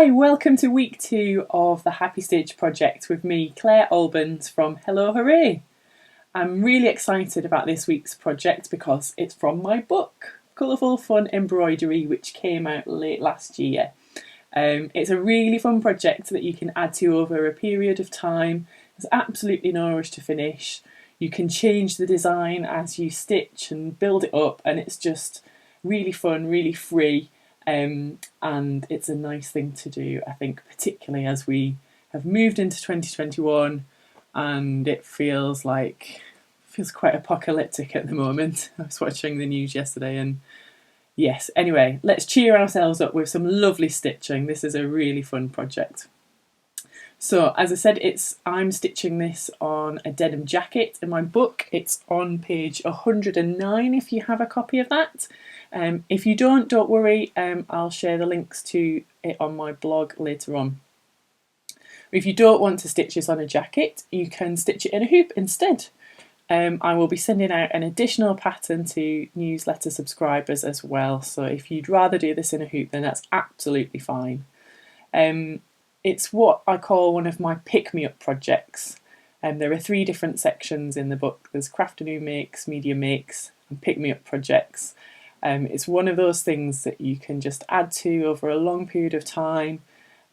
Hi, welcome to week 2 of the Happy Stitch project with me, Claire Albans from Hello Hooray! I'm really excited about this week's project because it's from my book, Colourful Fun Embroidery, which came out late last year. It's a really fun project that you can add to over a period of time. There's absolutely no rush to finish. You can change the design as you stitch and build it up, and it's just really fun, really free. And it's a nice thing to do, I think, particularly as we have moved into 2021 and it feels quite apocalyptic at the moment. I was watching the news yesterday and yes, anyway, let's cheer ourselves up with some lovely stitching. This is a really fun project. So as I said, I'm stitching this on a denim jacket in my book. It's on page 109 if you have a copy of that. If you don't worry, I'll share the links to it on my blog later on. If you don't want to stitch this on a jacket, you can stitch it in a hoop instead. I will be sending out an additional pattern to newsletter subscribers as well, so if you'd rather do this in a hoop, then that's absolutely fine. It's what I call one of my pick-me-up projects. There are 3 different sections in the book. There's craft and new makes, medium makes, and pick-me-up projects. It's one of those things that you can just add to over a long period of time,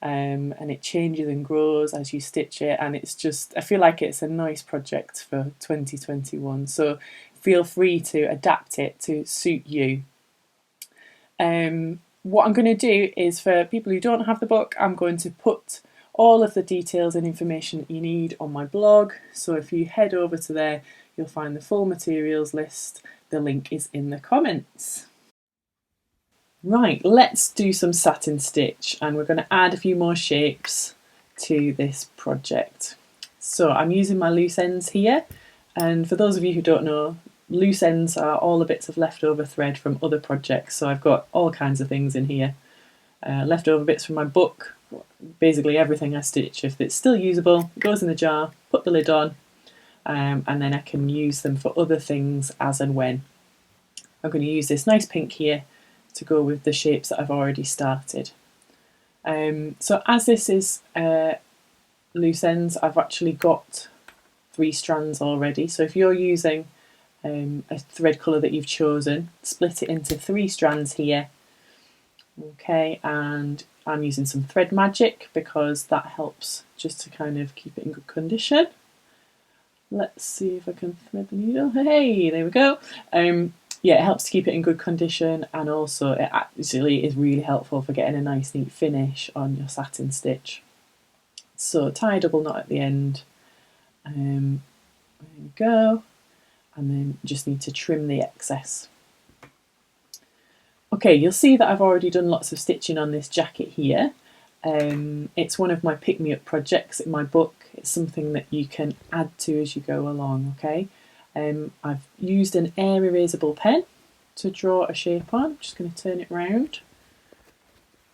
and it changes and grows as you stitch it, and I feel like it's a nice project for 2021, so feel free to adapt it to suit you. What I'm going to do is, for people who don't have the book, I'm going to put all of the details and information that you need on my blog, so if you head over to there you'll find the full materials list. The link is in the comments. Right, let's do some satin stitch, and we're going to add a few more shapes to this project. So I'm using my loose ends here, and for those of you who don't know, loose ends are all the bits of leftover thread from other projects, so I've got all kinds of things in here. Leftover bits from my book, basically everything I stitch, if it's still usable, it goes in the jar, put the lid on, and then I can use them for other things as and when. I'm going to use this nice pink here to go with the shapes that I've already started. So as this is loose ends, I've actually got 3 strands already, so if you're using a thread colour that you've chosen, split it into 3 strands here. Okay, and I'm using some thread magic because that helps just to kind of keep it in good condition. Let's see if I can thread the needle. Hey, there we go. Yeah, it helps to keep it in good condition, and also it actually is really helpful for getting a nice neat finish on your satin stitch. So tie a double knot at the end. There we go. And then just need to trim the excess. Okay, you'll see that I've already done lots of stitching on this jacket here. It's one of my pick-me-up projects in my book. It's something that you can add to as you go along, okay? I've used an air erasable pen to draw a shape on. I'm just going to turn it round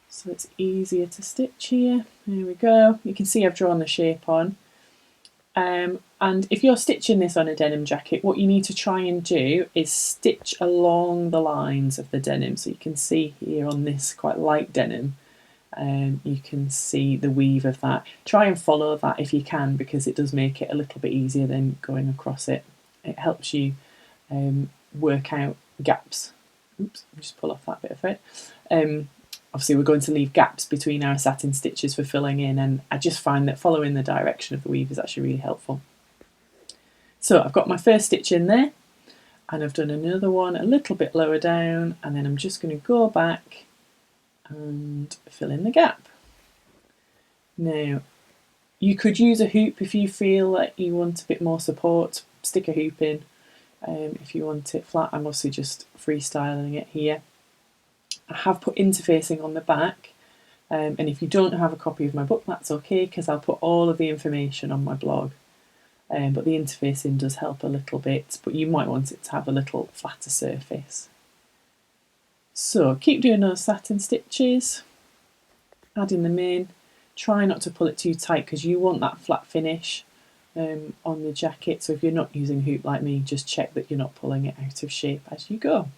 so it's easier to stitch here. There we go. You can see I've drawn the shape on. And if you're stitching this on a denim jacket, what you need to try and do is stitch along the lines of the denim. So you can see here on this quite light denim, you can see the weave of that. Try and follow that if you can, because it does make it a little bit easier than going across it. It helps you work out gaps. Oops, I'll just pull off that bit of thread. Obviously we're going to leave gaps between our satin stitches for filling in, and I just find that following the direction of the weave is actually really helpful. So I've got my first stitch in there, and I've done another one a little bit lower down, and then I'm just going to go back and fill in the gap. Now, you could use a hoop if you feel like you want a bit more support, stick a hoop in. If you want it flat, I'm obviously just freestyling it here. I have put interfacing on the back, and if you don't have a copy of my book, that's okay, because I'll put all of the information on my blog. But the interfacing does help a little bit, but you might want it to have a little flatter surface. So keep doing those satin stitches, adding them in. Try not to pull it too tight because you want that flat finish on the jacket. So if you're not using a hoop like me, just check that you're not pulling it out of shape as you go.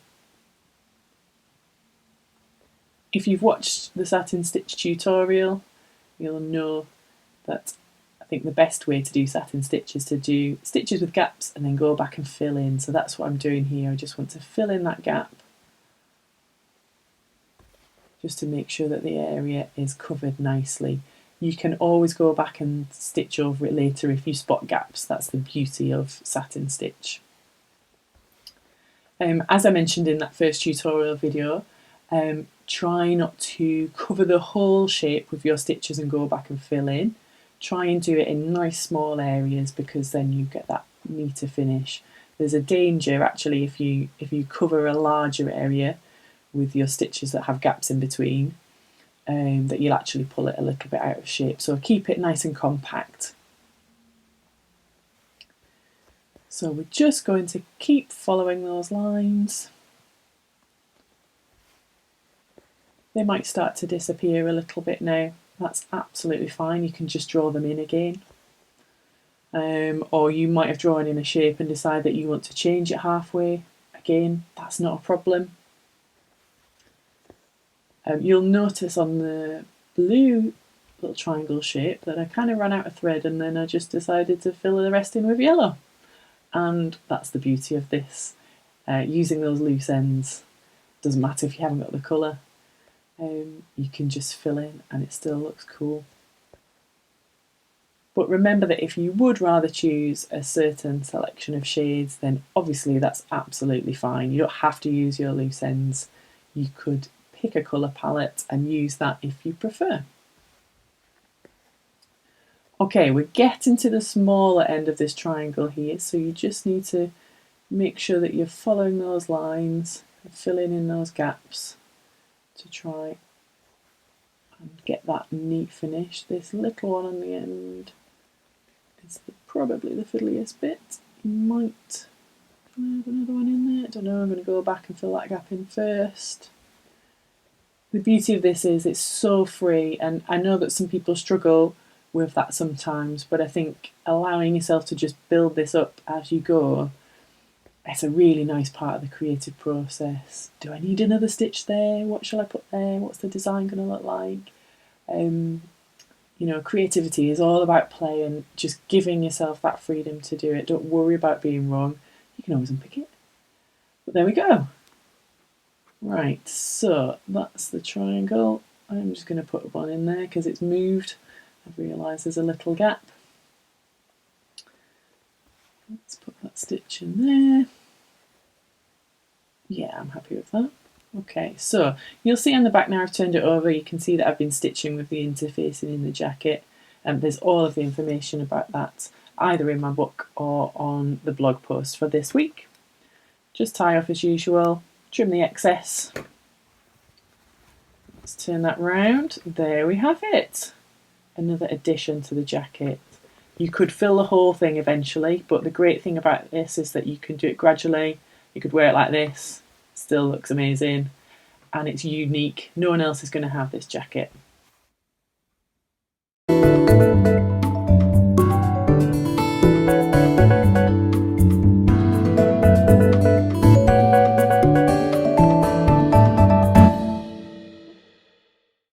If you've watched the satin stitch tutorial, you'll know that I think the best way to do satin stitch is to do stitches with gaps and then go back and fill in. So that's what I'm doing here. I just want to fill in that gap just to make sure that the area is covered nicely. You can always go back and stitch over it later if you spot gaps. That's the beauty of satin stitch. As I mentioned in that first tutorial video, try not to cover the whole shape with your stitches and go back and fill in. Try and do it in nice small areas because then you get that neater finish. There's a danger actually if you cover a larger area with your stitches that have gaps in between, that you'll actually pull it a little bit out of shape. So keep it nice and compact. So we're just going to keep following those lines. They might start to disappear a little bit now. That's absolutely fine. You can just draw them in again. Or you might have drawn in a shape and decide that you want to change it halfway. Again, that's not a problem. You'll notice on the blue little triangle shape that I kind of ran out of thread and then I just decided to fill the rest in with yellow. And that's the beauty of this, using those loose ends. Doesn't matter if you haven't got the colour, you can just fill in and it still looks cool. But remember that if you would rather choose a certain selection of shades, then obviously that's absolutely fine. You don't have to use your loose ends. You could pick a colour palette and use that if you prefer. Okay, we're getting to the smaller end of this triangle here, so you just need to make sure that you're following those lines and filling in those gaps to try and get that neat finish. This little one on the end is probably the fiddliest bit. You might have another one in there. I don't know, I'm going to go back and fill that gap in first. The beauty of this is it's so free, and I know that some people struggle with that sometimes, but I think allowing yourself to just build this up as you go, it's a really nice part of the creative process. Do I need another stitch there? What shall I put there? What's the design going to look like? You know, creativity is all about play and just giving yourself that freedom to do it. Don't worry about being wrong. You can always unpick it. But there we go. Right, so that's the triangle. I'm just going to put one in there because it's moved. I've realised there's a little gap. Let's put that stitch in there. Yeah, I'm happy with that. Okay, so you'll see on the back now I've turned it over, you can see that I've been stitching with the interfacing in the jacket. There's all of the information about that either in my book or on the blog post for this week. Just tie off as usual. Trim the excess. Let's turn that round. There we have it. Another addition to the jacket. You could fill the whole thing eventually, but the great thing about this is that you can do it gradually. You could wear it like this. Still looks amazing. And it's unique. No one else is going to have this jacket.